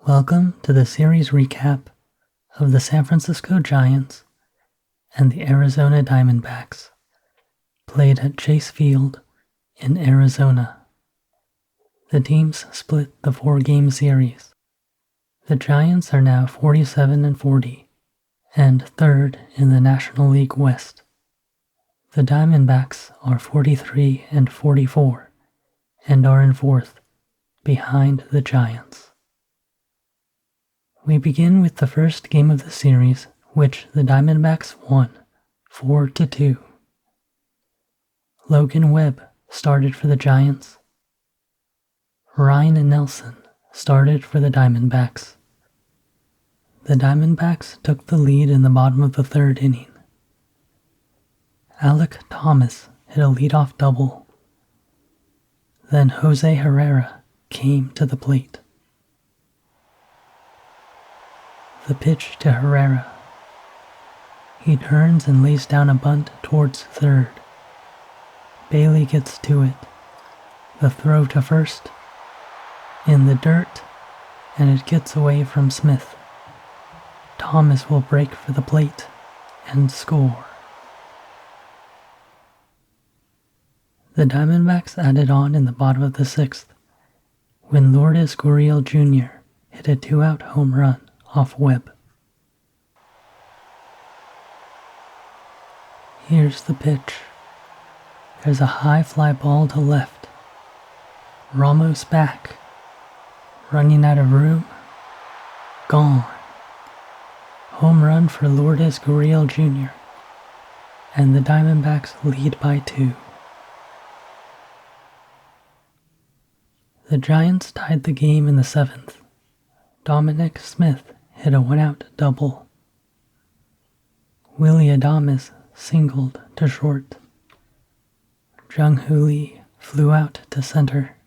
Welcome to the series recap of the San Francisco Giants and the Arizona Diamondbacks, played at Chase Field in Arizona. The teams split the 4-game series. The Giants are now 47-40 and third in the National League West. The Diamondbacks are 43-44 and are in fourth, behind the Giants. We begin with the first game of the series, which the Diamondbacks won 4-2. Logan Webb started for the Giants. Ryan Nelson started for the Diamondbacks. The Diamondbacks took the lead in the bottom of the third inning. Alek Thomas hit a leadoff double. Then Jose Herrera came to the plate. The pitch to Herrera. He turns and lays down a bunt towards third. Bailey gets to it. The throw to first. In the dirt, and it gets away from Smith. Thomas will break for the plate and score. The Diamondbacks added on in the bottom of the sixth when Lourdes Gurriel Jr. hit a 2-out home run off Webb. Here's the pitch. There's a high fly ball to left. Ramos back. Running out of room. Gone. Home run for Lourdes Gurriel Jr. And the Diamondbacks lead by 2. The Giants tied the game in the 7th. Dominic Smith hit a 1-out double. Willy Adames singled to short. Jung-Hoo Lee flew out to center.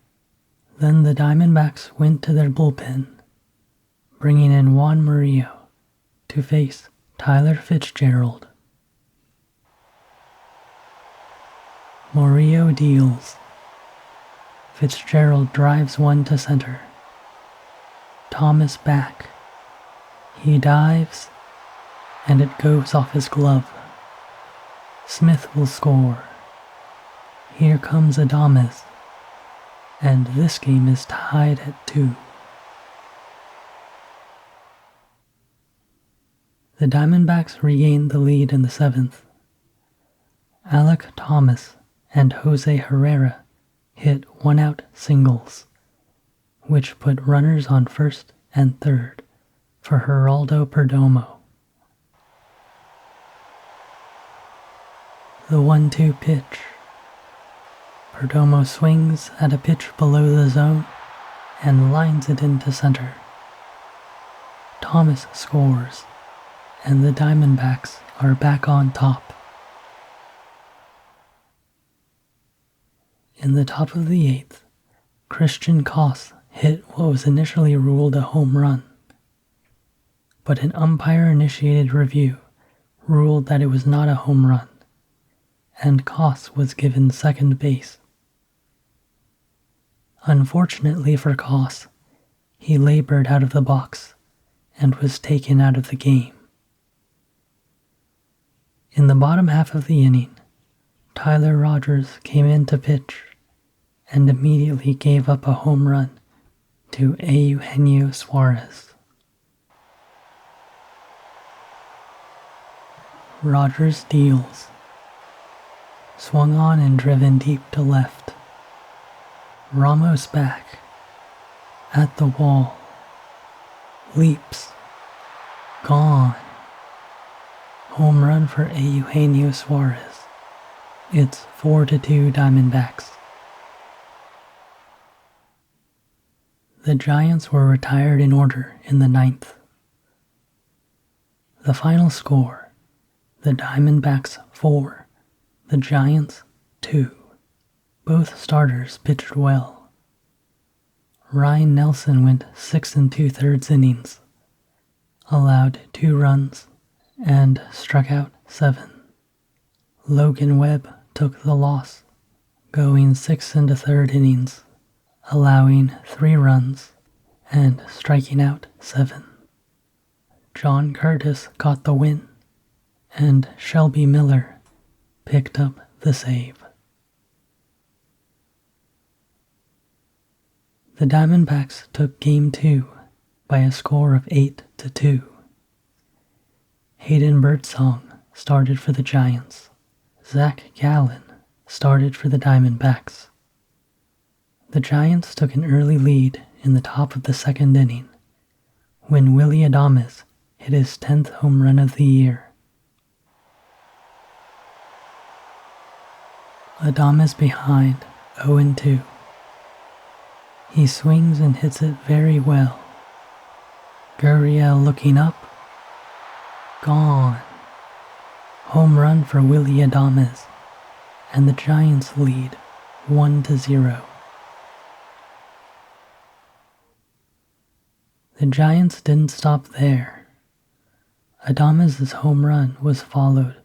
Then the Diamondbacks went to their bullpen, bringing in Juan Murillo to face Tyler Fitzgerald. Murillo deals. Fitzgerald drives one to center. Thomas back. He dives, and it goes off his glove. Smith will score. Here comes Adames, and this game is tied at 2. The Diamondbacks regained the lead in the 7th. Alek Thomas and Jose Herrera hit 1-out singles, which put runners on first and third for Geraldo Perdomo. The 1-2 pitch. Perdomo swings at a pitch below the zone and lines it into center. Thomas scores, and the Diamondbacks are back on top. In the top of the 8th, Christian Koss hit what was initially ruled a home run, but an umpire-initiated review ruled that it was not a home run, and Koss was given second base. Unfortunately for Koss, he labored out of the box and was taken out of the game. In the bottom half of the inning, Tyler Rogers came in to pitch and immediately gave up a home run to Eugenio Suarez. Rogers deals. Swung on and driven deep to left. Ramos back. At the wall. Leaps. Gone. Home run for Eugenio Suarez. It's 4-2 Diamondbacks. The Giants were retired in order in the 9th. The final score, the Diamondbacks 4, the Giants 2. Both starters pitched well. Ryan Nelson went 6 2/3 innings, allowed 2 runs, and struck out 7. Logan Webb took the loss, going 6 1/3 innings, allowing 3 runs and striking out 7. John Curtis got the win, and Shelby Miller picked up the save. The Diamondbacks took Game 2 by a score of 8-2. Hayden Birdsong started for the Giants. Zach Gallen started for the Diamondbacks. The Giants took an early lead in the top of the second inning when Willy Adames hit his 10th home run of the year. Adames behind 0-2. He swings and hits it very well. Gurriel looking up. Gone. Home run for Willy Adames, and the Giants lead 1-0. The Giants didn't stop there. Adames' home run was followed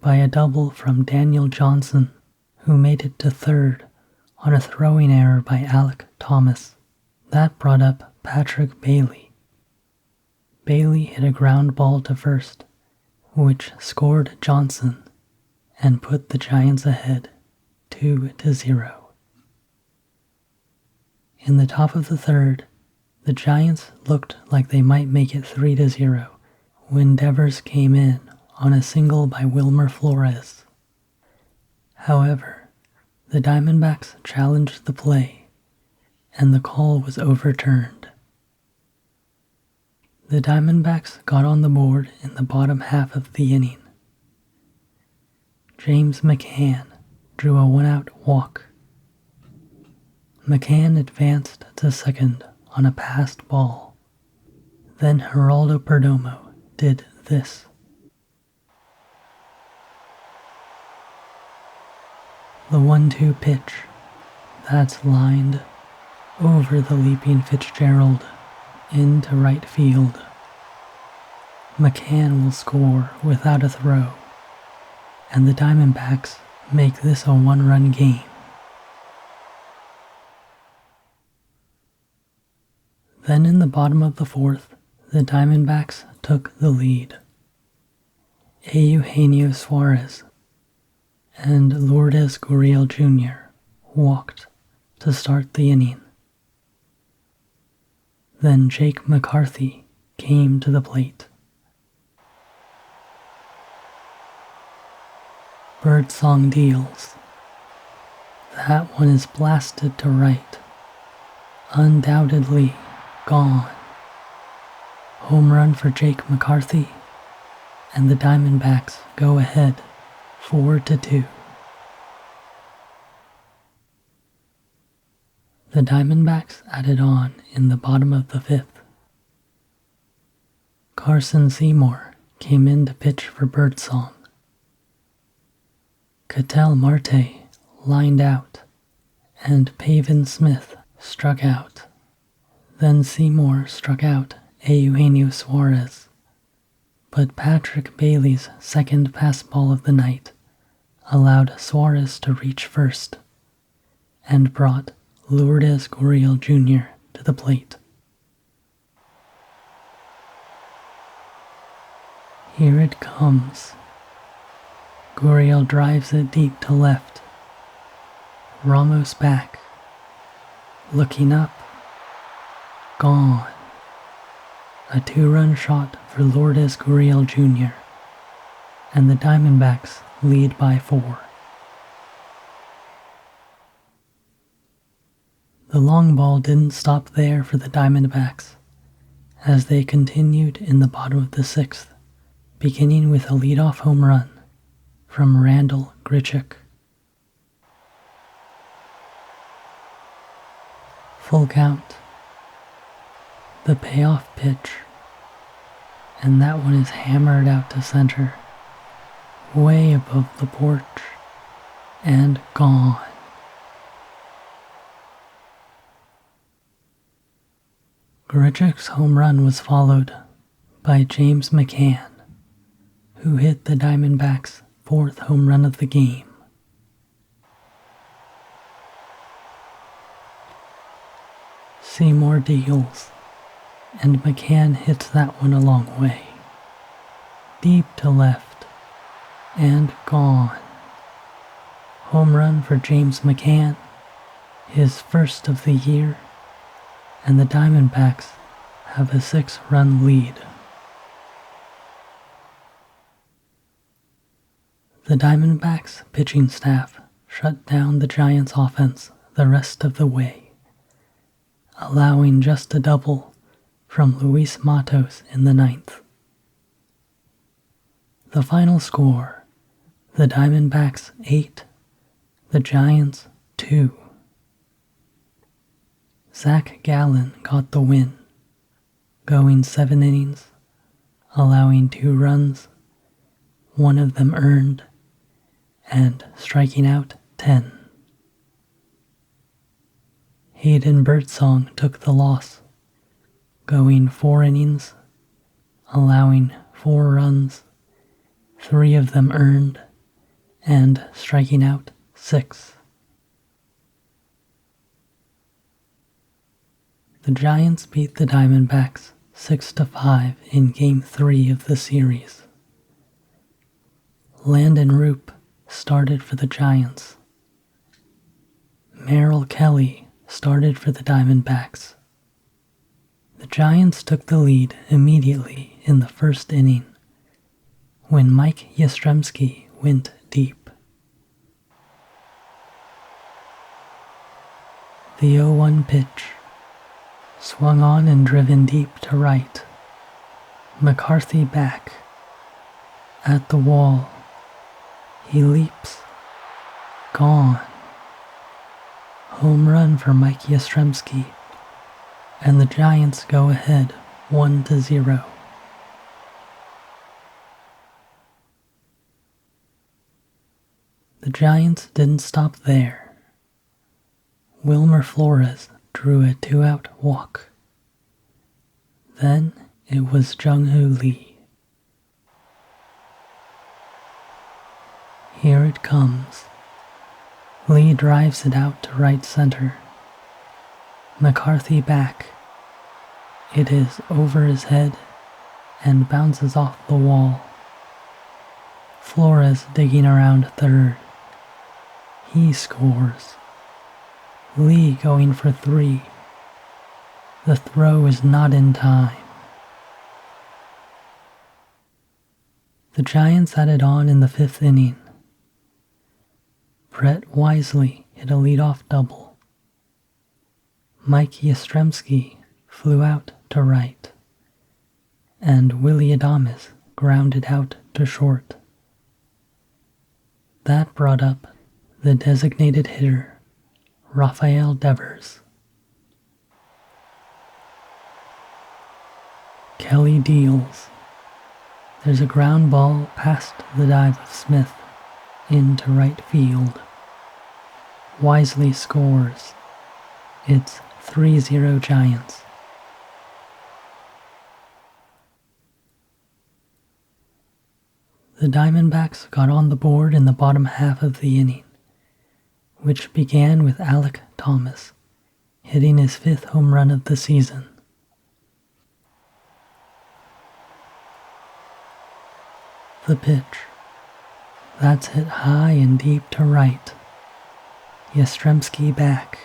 by a double from Daniel Johnson, who made it to third on a throwing error by Alec Thomas. That brought up Patrick Bailey. Bailey hit a ground ball to first, which scored Johnson and put the Giants ahead 2-0. In the top of the third, the Giants looked like they might make it 3-0 when Devers came in on a single by Wilmer Flores. However, the Diamondbacks challenged the play, and the call was overturned. The Diamondbacks got on the board in the bottom half of the inning. James McCann drew a one-out walk. McCann advanced to second on a passed ball. Then Geraldo Perdomo did this. The 1-2 pitch. That's lined over the leaping Fitzgerald into right field. McCann will score without a throw, and the Diamondbacks make this a one-run game. Then in the bottom of the fourth, the Diamondbacks took the lead. Eugenio Suarez and Lourdes Gurriel Jr. walked to start the inning. Then Jake McCarthy came to the plate. Birdsong deals. That one is blasted to right. Undoubtedly gone. Home run for Jake McCarthy, and the Diamondbacks go ahead 4-2. The Diamondbacks added on in the bottom of the fifth. Carson Seymour came in to pitch for Birdsong. Ketel Marte lined out, and Pavin Smith struck out. Then Seymour struck out Eugenio Suarez, but Patrick Bailey's second pass ball of the night allowed Suarez to reach first and brought Lourdes Gurriel Jr. to the plate. Here it comes. Gurriel drives it deep to left. Ramos back. Looking up. Gone. A two-run shot for Lourdes Gurriel Jr. and the Diamondbacks lead by 4. The long ball didn't stop there for the Diamondbacks, as they continued in the bottom of the 6th, beginning with a leadoff home run from Randall Grichuk. Full count. The payoff pitch, and that one is hammered out to center, way above the porch, and gone. Grichuk's home run was followed by James McCann, who hit the Diamondbacks' 4th home run of the game. Seymour deals. and McCann hits that one a long way. Deep to left, and gone. Home run for James McCann, his first of the year, and the Diamondbacks have a 6-run lead. The Diamondbacks pitching staff shut down the Giants' offense the rest of the way, allowing just a double from Luis Matos in the 9th. The final score, the Diamondbacks 8, the Giants 2. Zach Gallen got the win, going 7 innings, allowing 2 runs, 1 of them earned, and striking out 10. Hayden Birdsong took the loss, going 4 innings, allowing 4 runs, 3 of them earned, and striking out 6. The Giants beat the Diamondbacks 6-5 in Game 3 of the series. Landon Roop started for the Giants. Merrill Kelly started for the Diamondbacks. The Giants took the lead immediately in the first inning when Mike Yastrzemski went deep. The 0-1 pitch swung on and driven deep to right. McCarthy back. At the wall. He leaps. Gone. Home run for Mike Yastrzemski, and the Giants go ahead 1-0. The Giants didn't stop there. Wilmer Flores drew a 2-out walk. Then it was Jung-Hoo Lee. Here it comes. Lee drives it out to right center. McCarthy back. It is over his head and bounces off the wall. Flores digging around third. He scores. Lee going for 3. The throw is not in time. The Giants added on in the 5th inning. Brett Wisely hit a leadoff double. Mike Yastrzemski flew out to right, and Willie Adames grounded out to short. That brought up the designated hitter, Rafael Devers. Kelly deals. There's a ground ball past the dive of Smith into right field. Wisely scores. It's 3-0 Giants. The Diamondbacks got on the board in the bottom half of the inning, which began with Alek Thomas hitting his 5th home run of the season. The pitch. That's hit high and deep to right. Yastrzemski back.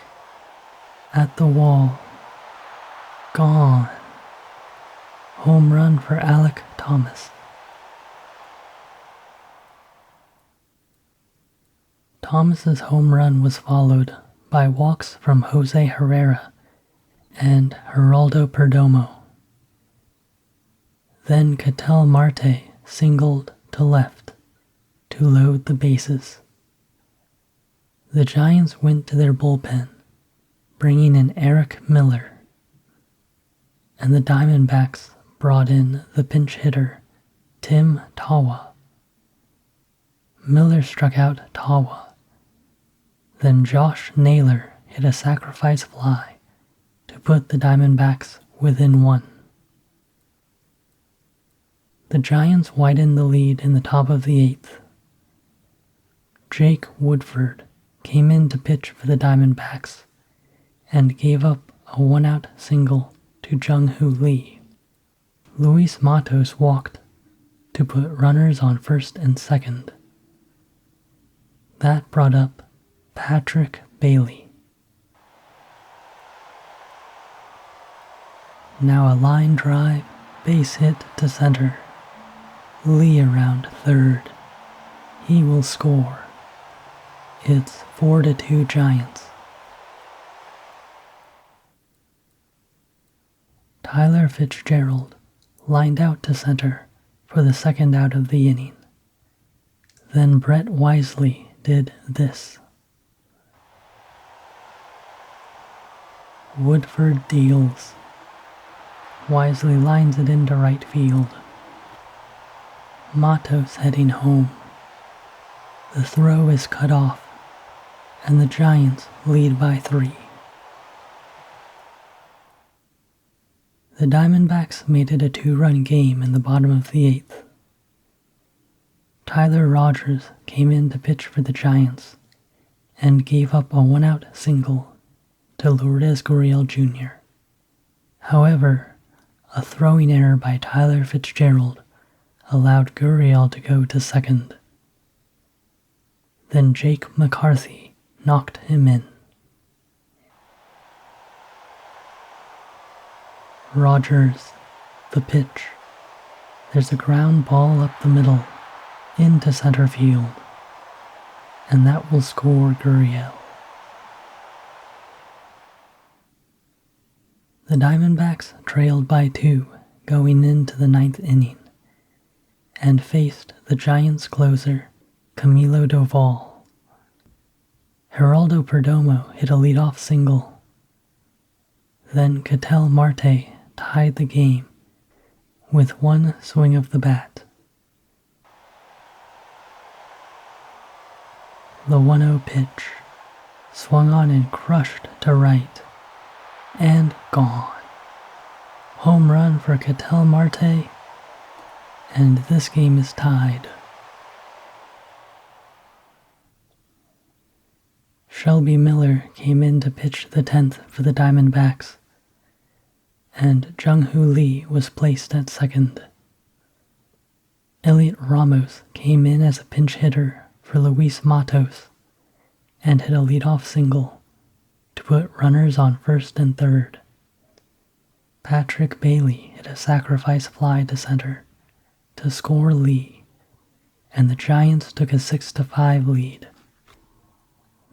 At the wall. Gone. Home run for Alek Thomas. Thomas's home run was followed by walks from Jose Herrera and Geraldo Perdomo. Then Ketel Marte singled to left to load the bases. The Giants went to their bullpen, bringing in Eric Miller, and the Diamondbacks brought in the pinch hitter, Tim Tawa. Miller struck out Tawa. Then Josh Naylor hit a sacrifice fly to put the Diamondbacks within 1. The Giants widened the lead in the top of the 8th. Jake Woodford came in to pitch for the Diamondbacks and gave up a 1-out single to Jung-Hoo Lee. Luis Matos walked to put runners on first and second. That brought up Patrick Bailey. Now a line drive, base hit to center. Lee around third. He will score. It's 4-2 Giants. Tyler Fitzgerald lined out to center for the second out of the inning. Then Brett Wisely did this. Woodford deals. Wisely lines it into right field. Matos heading home. The throw is cut off, and the Giants lead by 3. The Diamondbacks made it a 2-run game in the bottom of the 8th. Tyler Rogers came in to pitch for the Giants and gave up a 1-out single to Lourdes Gurriel Jr. However, a throwing error by Tyler Fitzgerald allowed Gurriel to go to second. Then Jake McCarthy knocked him in. Rogers, the pitch. There's a ground ball up the middle, into center field, and that will score Gurriel. The Diamondbacks trailed by 2 going into the 9th inning, and faced the Giants closer, Camilo Doval. Geraldo Perdomo hit a leadoff single. Then Ketel Marte tied the game with one swing of the bat. The 1-0 pitch, swung on and crushed to right, and gone. Home run for Ketel Marte, and this game is tied. Shelby Miller came in to pitch the 10th for the Diamondbacks, and Jung-Hoo Lee was placed at second. Elliot Ramos came in as a pinch hitter for Luis Matos and hit a leadoff single to put runners on first and third. Patrick Bailey hit a sacrifice fly to center to score Lee, and the Giants took a 6-5 lead.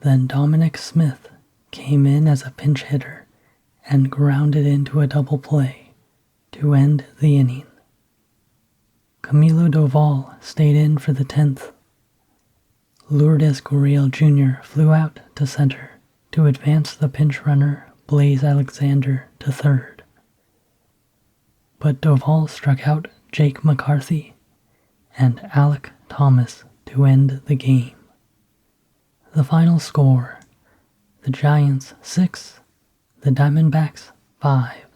Then Dominic Smith came in as a pinch hitter and grounded into a double play to end the inning. Camilo Doval stayed in for the 10th. Lourdes Gurriel Jr. flew out to center to advance the pinch runner Blaze Alexander to third. But Doval struck out Jake McCarthy and Alec Thomas to end the game. The final score, the Giants 6, the Diamondbacks 5.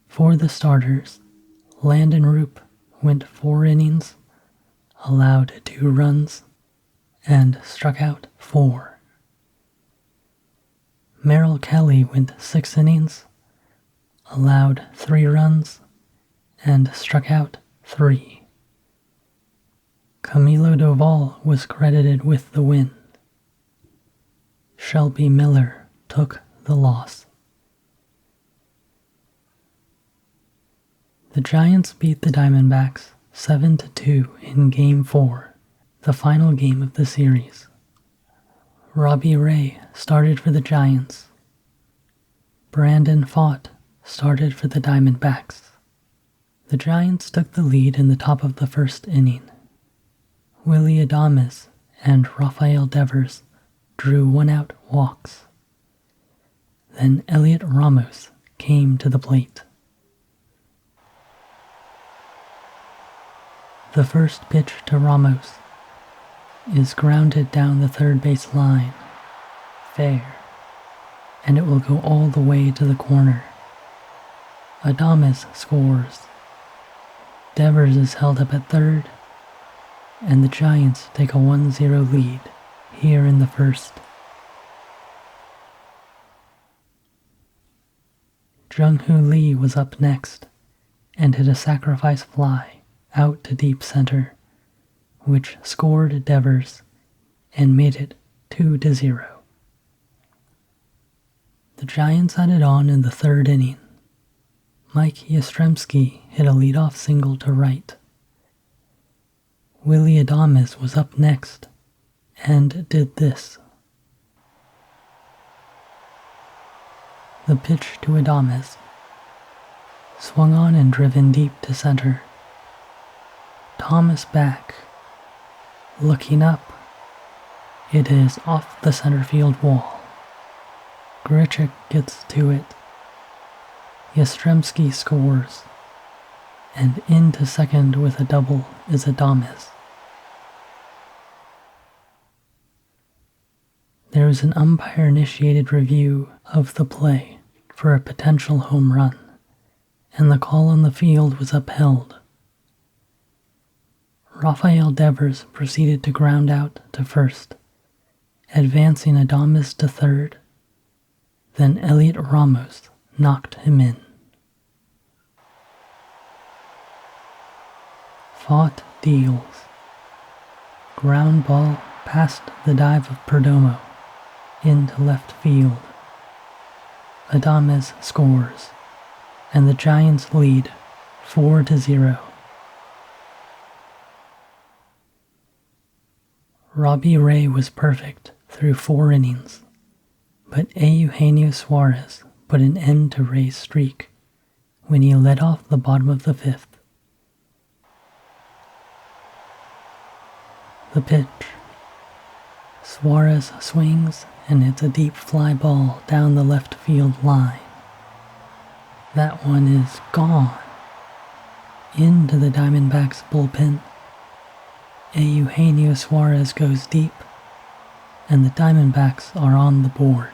For the starters, Landon Roop went 4 innings, allowed 2 runs, and struck out 4. Merrill Kelly went 6 innings, allowed 3 runs, and struck out 3. Camilo Doval was credited with the win. Shelby Miller took the loss. The Giants beat the Diamondbacks 7-2 in Game 4, the final game of the series. Robbie Ray started for the Giants. Brandon Pfaadt started for the Diamondbacks. The Giants took the lead in the top of the first inning. Willie Adames and Rafael Devers drew 1-out walks. Then Elliot Ramos came to the plate. The first pitch to Ramos is grounded down the third base line, fair, and it will go all the way to the corner. Adames scores. Devers is held up at third, and the Giants take a 1-0 lead here in the first. Jung-Hoo Lee was up next and hit a sacrifice fly out to deep center, which scored Devers and made it 2-0. The Giants added on in the third inning. Mike Yastrzemski hit a leadoff single to right. Willie Adames was up next and did this. The pitch to Adames, swung on and driven deep to center. Thomas back, looking up. It is off the center field wall. Grichuk gets to it. Yastrzemski scores, and into second with a double is Adames. There is an umpire-initiated review of the play for a potential home run, and the call on the field was upheld. Rafael Devers proceeded to ground out to first, advancing Adames to third. Then Elliot Ramos knocked him in. Fought deals. Ground ball past the dive of Perdomo into left field. Adames scores, and the Giants lead 4-0. Robbie Ray was perfect through 4 innings, but Eugenio Suarez put an end to Ray's streak when he led off the bottom of the 5th. The pitch. Suarez swings and hits a deep fly ball down the left field line. That one is gone. Into the Diamondbacks bullpen. Eugenio Suarez goes deep, and the Diamondbacks are on the board.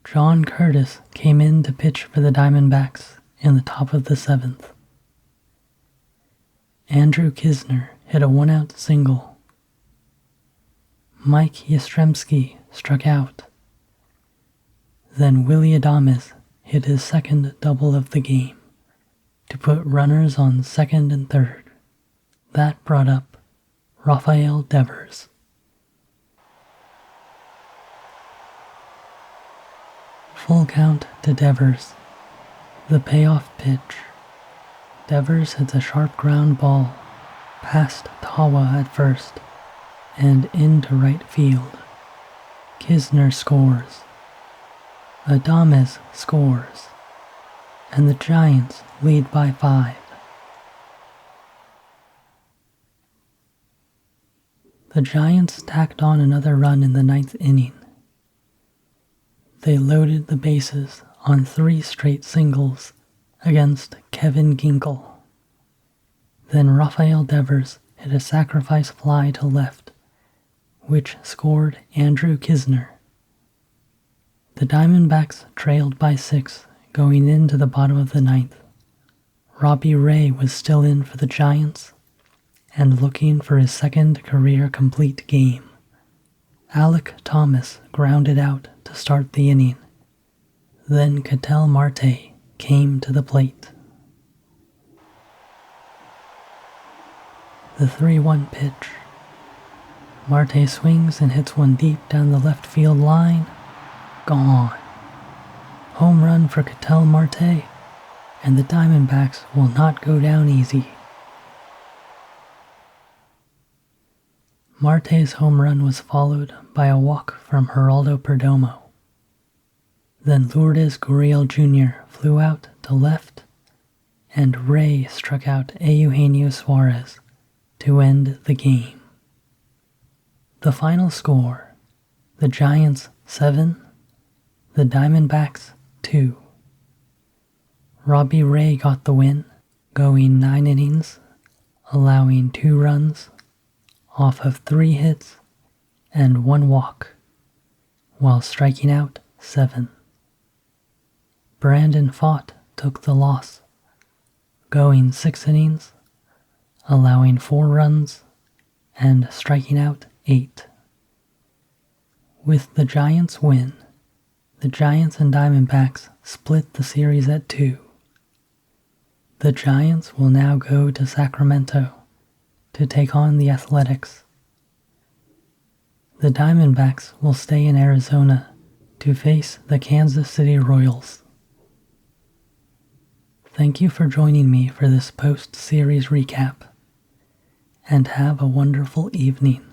John Curtis came in to pitch for the Diamondbacks in the top of the 7th. Andrew Kisner hit a 1-out single. Mike Yastrzemski struck out. Then Willie Adames hit his second double of the game to put runners on second and third. That brought up Rafael Devers. Full count to Devers. The payoff pitch. Devers hits a sharp ground ball past Tawa at first and into right field. Kisner scores. Adames scores. And the Giants lead by 5. The Giants tacked on another run in the 9th inning. They loaded the bases on 3 straight singles against Kevin Ginkel. Then Rafael Devers hit a sacrifice fly to left, which scored Andrew Kisner. The Diamondbacks trailed by 6 going into the bottom of the 9th. Robbie Ray was still in for the Giants and looking for his second career complete game. Alec Thomas grounded out to start the inning. Then Ketel Marte came to the plate. The 3-1 pitch. Marte swings and hits one deep down the left field line. Gone. Home run for Ketel Marte, and the Diamondbacks will not go down easy. Marte's home run was followed by a walk from Geraldo Perdomo. Then Lourdes Gurriel Jr. flew out to left, and Ray struck out Eugenio Suarez to end the game. The final score, the Giants 7, the Diamondbacks 2. Robbie Ray got the win, going 9 innings, allowing 2 runs, off of 3 hits and 1 walk, while striking out 7. Brandon Pfaadt took the loss, going 6 innings, allowing 4 runs and striking out 8. With the Giants' win, the Giants and Diamondbacks split the series at 2. The Giants will now go to Sacramento to take on the Athletics. The Diamondbacks will stay in Arizona to face the Kansas City Royals. Thank you for joining me for this post-series recap, and have a wonderful evening.